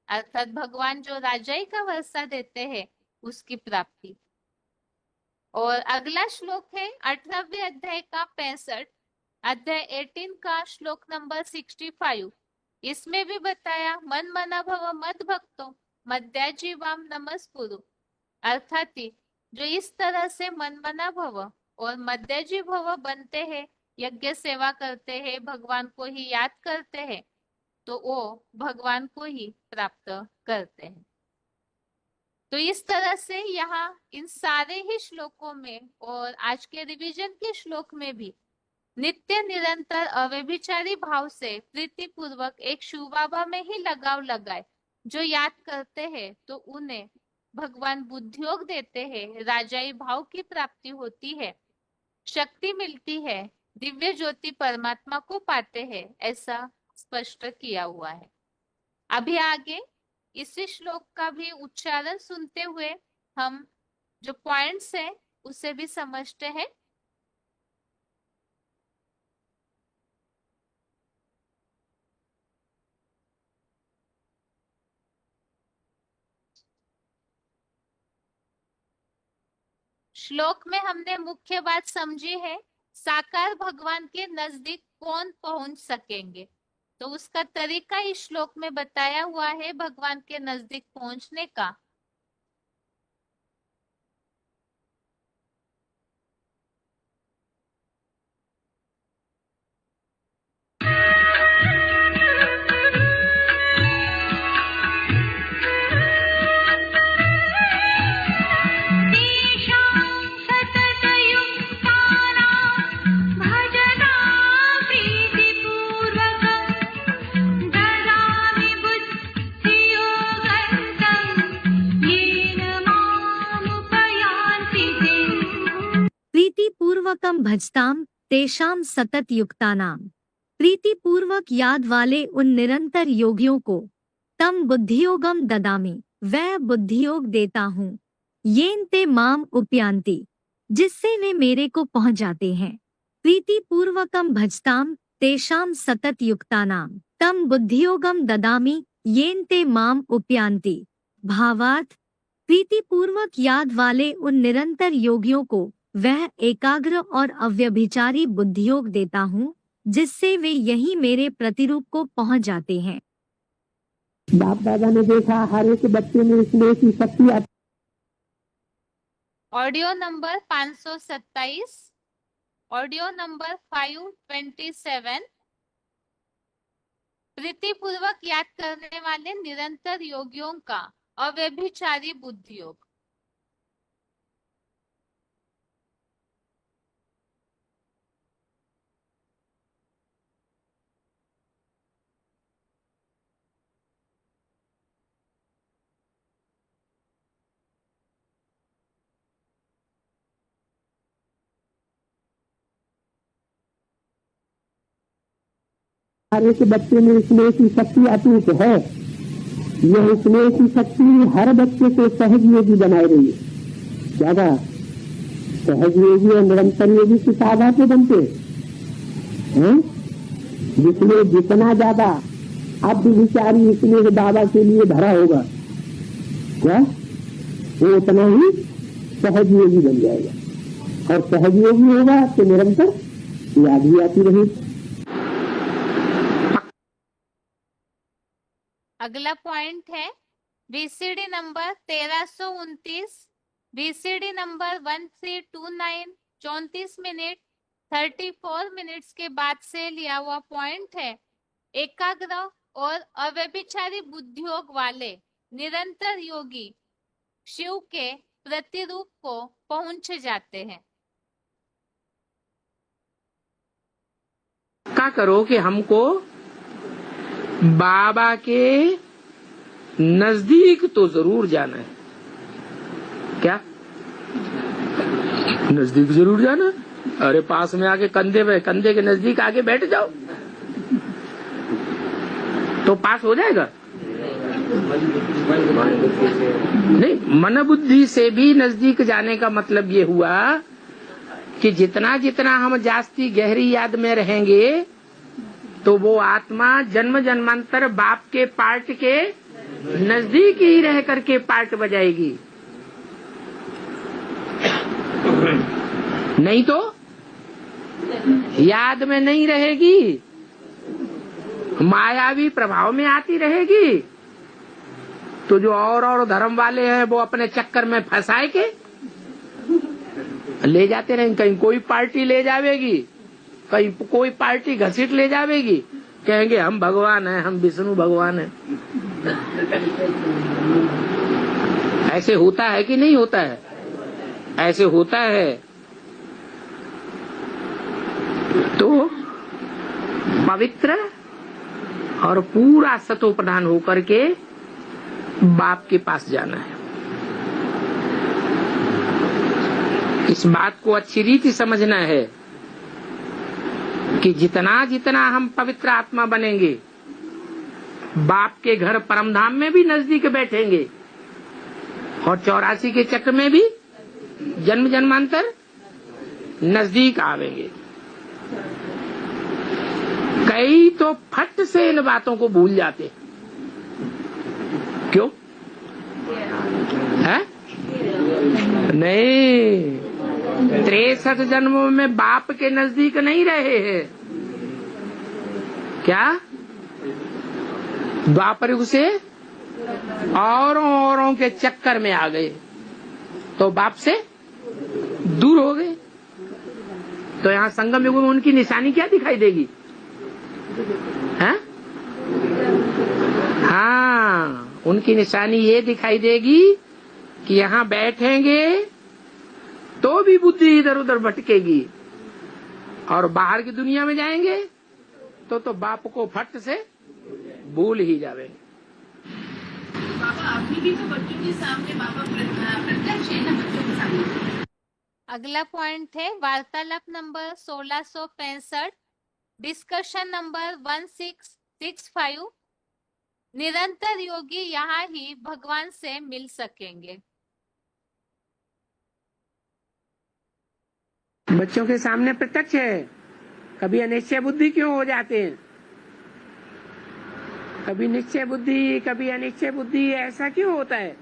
अर्थात भगवान जो राजाई का वर्षा देते हैं उसकी प्राप्ति। और अगला श्लोक है 18वें अध्याय का 65, अध्याय 18 का श्लोक नंबर 65। इसमें भी बताया मन मना भव मद भक्तो मद्याजीवाम नमस्कुरु। अर्थात जो इस तरह से मन मना भव और मध्यजी भव बनते हैं, यज्ञ सेवा करते हैं, भगवान को ही याद करते हैं, तो वो भगवान को ही प्राप्त करते हैं। तो इस तरह से यहाँ इन सारे ही श्लोकों में और आज के रिवीजन के श्लोक में भी नित्य निरंतर अव्यभिचारी भाव से प्रीति पूर्वक एक शिव बाबा में ही लगाव लगाए। जो याद करते हैं तो उन्हें भगवान बुद्धियोग देते हैं, राजाई भाव की प्राप्ति होती है, शक्ति मिलती है, दिव्य ज्योति परमात्मा को पाते हैं, ऐसा स्पष्ट किया हुआ है। अभी आगे इसी श्लोक का भी उच्चारण सुनते हुए हम जो पॉइंट्स है उसे भी समझते हैं। श्लोक में हमने मुख्य बात समझी है, साकार भगवान के नजदीक कौन पहुंच सकेंगे। तो उसका तरीका इस श्लोक में बताया हुआ है भगवान के नजदीक पहुंचने का। प्रीतिपूर्वकम भजताम तेषाम सतत युक्तानाम। प्रीतिपूर्वक याद वाले उन निरंतर योगियों को तम बुद्धियोगम ददामि, वह बुद्धियोग देता हूँ। येन ते माम उपयांति, जिससे वे मेरे को पहुँच जाते हैं। प्रीतिपूर्वकम भजताम तेषाम सतत युक्तानाम तम बुद्धियोगम ददामि येन ते माम उपयांति। भावार्थ, प्रीतिपूर्वक याद वाले उन निरंतर योगियों को वह एकाग्र और अव्यभिचारी बुद्धियोग देता हूँ, जिससे वे यही मेरे प्रतिरूप को पहुँच जाते हैं। बाप दादा ने देखा हर एक बच्चे में इसमें की शक्ति आती। Audio number 527, audio number 527। प्रीतिपूर्वक याद करने वाले निरंतर योगियों का अव्यभिचारी बुद्धियोग। हर एक बच्चे में स्नेह की शक्ति अटूट है। यह स्नेह की शक्ति हर बच्चे को सहज योगी बनाए रही है। ज्यादा सहज योगी और निरंतर योगी की साधा के बनते हैं, जिसमें जितना ज्यादा अब विचारी स्नेह बाबा के लिए भरा होगा क्या, वो उतना ही सहज योगी बन जाएगा। और सहज योगी होगा तो निरंतर याद भी आती रहेगी। अगला पॉइंट है VCD number 1329, VCD number 1329, 34 minute 34 minutes के बाद से लिया हुआ पॉइंट है। एकाग्र और अव्यभिचारी बुद्धियोग वाले निरंतर योगी शिव के प्रतिरूप को पहुंच जाते हैं। पक्का करो कि हमको बाबा के नजदीक तो जरूर जाना है। क्या नजदीक जरूर जाना है? अरे पास में आके कंधे के नजदीक आके बैठ जाओ तो पास हो जाएगा। नहीं, मन बुद्धि से भी नजदीक जाने का मतलब ये हुआ कि जितना जितना हम जास्ती गहरी याद में रहेंगे तो वो आत्मा जन्म जन्मांतर बाप के पार्ट के नजदीक ही रह करके पार्ट बजाएगी। नहीं तो याद में नहीं रहेगी, मायावी प्रभाव में आती रहेगी। तो जो और धर्म वाले हैं वो अपने चक्कर में फंसाए के ले जाते रहेंगे। कहीं कोई पार्टी ले जावेगी, कहीं कोई पार्टी घसीट ले जावेगी, कहेंगे हम भगवान हैं, हम विष्णु भगवान हैं। ऐसे होता है कि नहीं होता है? ऐसे होता है। तो पवित्र और पूरा सतो प्रधान होकर के बाप के पास जाना है। इस बात को अच्छी रीति समझना है कि जितना जितना हम पवित्र आत्मा बनेंगे, बाप के घर परमधाम में भी नजदीक बैठेंगे और 84 के चक्र में भी जन्म जन्मांतर नजदीक आवेंगे। कई तो फट से इन बातों को भूल जाते। क्यों है? नहीं, 63 जन्मों में बाप के नजदीक नहीं रहे हैं। क्या द्वापर युग से औरों के चक्कर में आ गए तो बाप से दूर हो गए। तो यहाँ संगम युग में उनकी निशानी क्या दिखाई देगी? है? हाँ, उनकी निशानी ये दिखाई देगी कि यहाँ बैठेंगे तो भी बुद्धि इधर उधर भटकेगी और बाहर की दुनिया में जाएंगे तो बाप को फट से भूल ही जावेंगे। बाबा अभी भी तो बच्चों के सामने बाबा प्रत्यक्ष है ना, बच्चों के सामने। अगला पॉइंट है वार्तालाप नंबर 1665, डिस्कशन नंबर 1665। निरंतर योगी यहाँ ही भगवान से मिल सकेंगे। बच्चों के सामने प्रत्यक्ष है, कभी अनिश्चय बुद्धि क्यों हो जाते हैं? कभी निश्चय बुद्धि, कभी अनिश्चय बुद्धि, ऐसा क्यों होता है?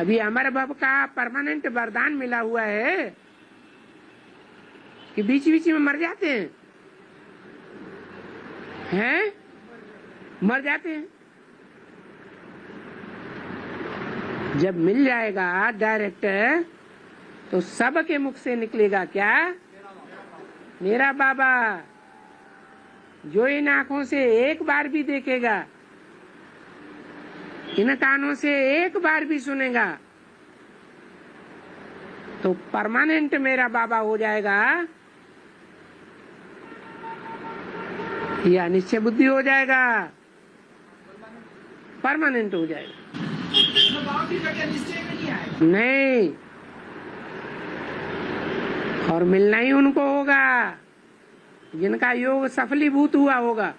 अभी अमर भव का परमानेंट वरदान मिला हुआ है कि बीच बीच में मर जाते हैं, मर जाते हैं। जब मिल जाएगा डायरेक्ट तो सबके मुख से निकलेगा क्या? मेरा बाबा। जो इन आंखों से एक बार भी देखेगा, इन कानों से एक बार भी सुनेगा तो परमानेंट मेरा बाबा हो जाएगा या निश्चय बुद्धि हो जाएगा? परमानेंट हो जाएगा। नहीं, और मिलना ही उनको होगा जिनका योग सफलीभूत हुआ होगा।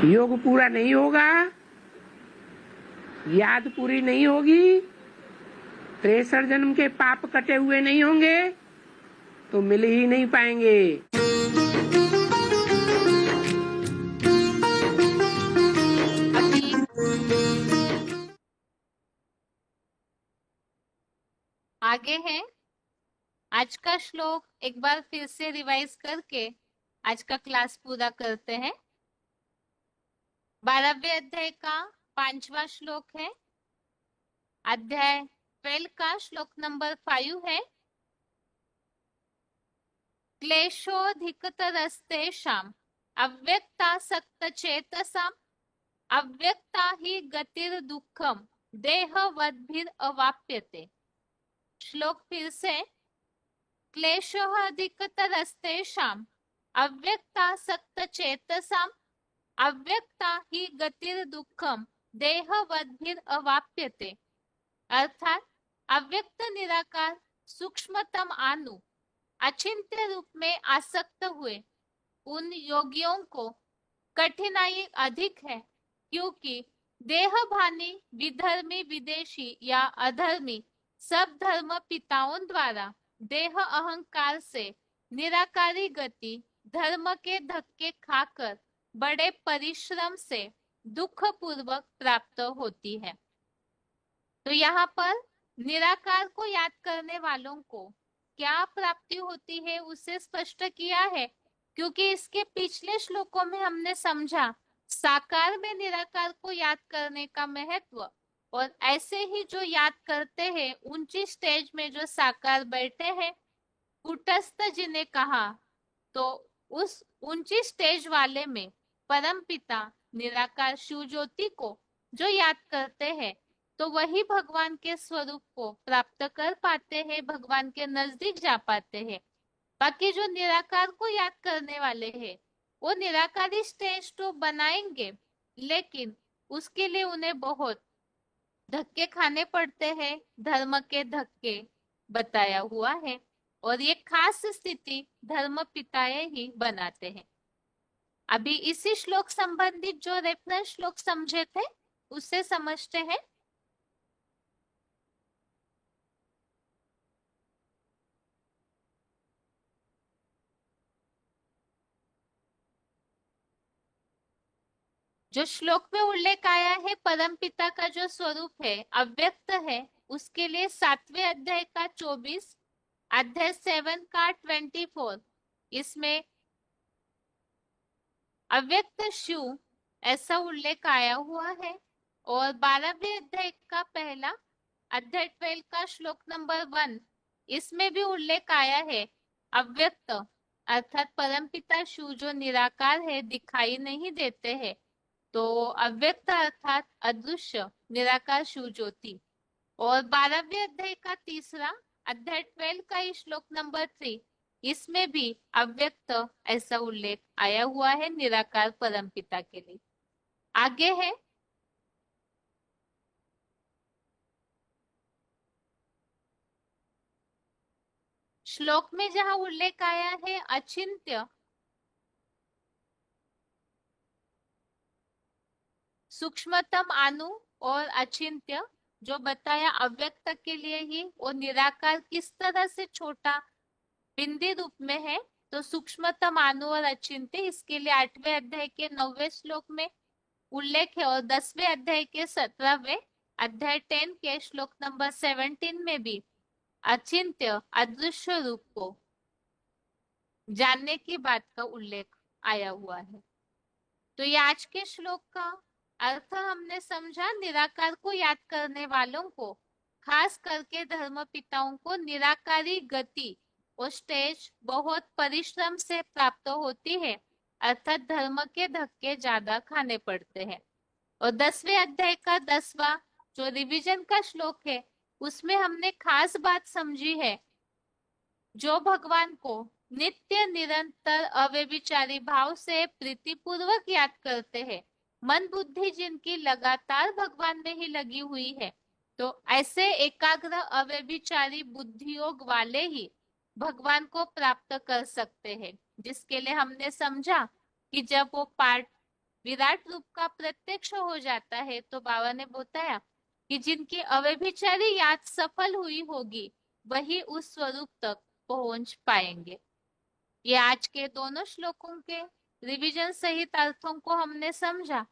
योग पूरा नहीं होगा, याद पूरी नहीं होगी, 63 जन्म के पाप कटे हुए नहीं होंगे तो मिल ही नहीं पाएंगे। आगे है आज का श्लोक। एक बार फिर से रिवाइज करके आज का क्लास पूरा करते हैं। 12वें अध्याय का 5वां श्लोक है। अध्याय 12 का श्लोक नंबर 5 है। क्लेशोधिकतरस्तेषाम् अव्यक्तासक्तचेतसाम् अव्यक्ता ही गतिर दुखम देहवद्भिर अवाप्यते। श्लोक फिर से। क्लेशः अधिकतरस्तेषाम् अव्यक्तासक्तचेतसाम् अव्यक्ता ही गतिर दुःखम देहवद्भिर अवाप्यते। अर्थात अव्यक्त निराकार सूक्ष्मतम अणु अचिंत्य रूप में आसक्त हुए उन योगियों को कठिनाई अधिक है, क्योंकि देहभानी विधर्मी विदेशी या अधर्मी सब धर्म पिताओं द्वारा देह अहंकार से निराकारी गति धर्म के धक्के खाकर बड़े परिश्रम से दुख पूर्वक प्राप्त होती है। तो यहाँ पर निराकार को याद करने वालों को क्या प्राप्ति होती है उसे स्पष्ट किया है, क्योंकि इसके पिछले श्लोकों में हमने समझा साकार में निराकार को याद करने का महत्व, और ऐसे ही जो याद करते हैं ऊंची स्टेज में जो साकार बैठे हैं कुटस्थ जी ने कहा, तो उस ऊंची स्टेज वाले में परम पिता निराकार शिव ज्योति को जो याद करते हैं तो वही भगवान के स्वरूप को प्राप्त कर पाते हैं, भगवान के नजदीक जा पाते हैं। बाकी जो निराकार को याद करने वाले हैं वो निराकारी स्टेज तो बनाएंगे, लेकिन उसके लिए उन्हें बहुत धक्के खाने पड़ते हैं, धर्म के धक्के बताया हुआ है, और ये खास स्थिति धर्म पिताएं ही बनाते हैं। अभी इसी श्लोक संबंधित जो रेफरेंस श्लोक समझे थे उससे समझते हैं। जो श्लोक में उल्लेख आया है परम पिता का जो स्वरूप है अव्यक्त है, उसके लिए 7वें अध्याय का 24, अध्याय 7 का 24, इसमें अव्यक्त शिव ऐसा उल्लेख आया हुआ है, और 12वें अध्याय का पहला अध्याय 12 का श्लोक नंबर 1, इसमें भी उल्लेख आया है अव्यक्त अर्थात परमपिता शिव जो निराकार है, दिखाई नहीं देते हैं, तो अव्यक्त अर्थात अदृश्य निराकार शिव ज्योति। और 12वें अध्याय का तीसरा अध्याय 12 का ही श्लोक नंबर 3, इसमें भी अव्यक्त ऐसा उल्लेख आया हुआ है निराकार परमपिता के लिए। आगे है श्लोक में जहां उल्लेख आया है अचिंत्य, सूक्ष्मतम अणु और अचिंत्य जो बताया अव्यक्त के लिए ही, और निराकार किस तरह से छोटा बिंदी रूप में है, तो सूक्ष्मतम अणु और अचिंत्य इसके लिए 8वें अध्याय के 9वें श्लोक में उल्लेख है, और 10वें अध्याय के 17वें अध्याय 10 के श्लोक नंबर 17 में भी अचिंत्य अदृश्य रूप को जानने की बात का उल्लेख आया हुआ है। तो ये आज के श्लोक का अर्थ हमने समझा। निराकार को याद करने वालों को, खास करके धर्म पिताओं को, निराकारी गति और स्टेज बहुत परिश्रम से प्राप्त होती है, अर्थात धर्म के धक्के ज्यादा खाने पड़ते हैं। और 10वें अध्याय का 10वां जो रिवीजन का श्लोक है उसमें हमने खास बात समझी है, जो भगवान को नित्य निरंतर अव्यभिचारी भाव से प्रीतिपूर्वक याद करते हैं, मन बुद्धि जिनकी लगातार भगवान में ही लगी हुई है, तो ऐसे एकाग्र अव्यभिचारी बुद्धियोग वाले ही भगवान को प्राप्त कर सकते हैं, जिसके लिए हमने समझा कि जब वो पाठ विराट रूप का प्रत्यक्ष हो जाता है तो बाबा ने बताया कि जिनकी अव्यभिचारी याद सफल हुई होगी वही उस स्वरूप तक पहुंच पाएंगे। ये आज के दोनों श्लोकों के रिवीजन सहित अर्थों को हमने समझा,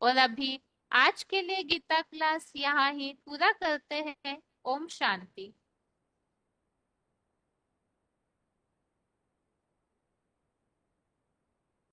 और अभी आज के लिए गीता क्लास यहाँ ही पूरा करते हैं। ओम शांति।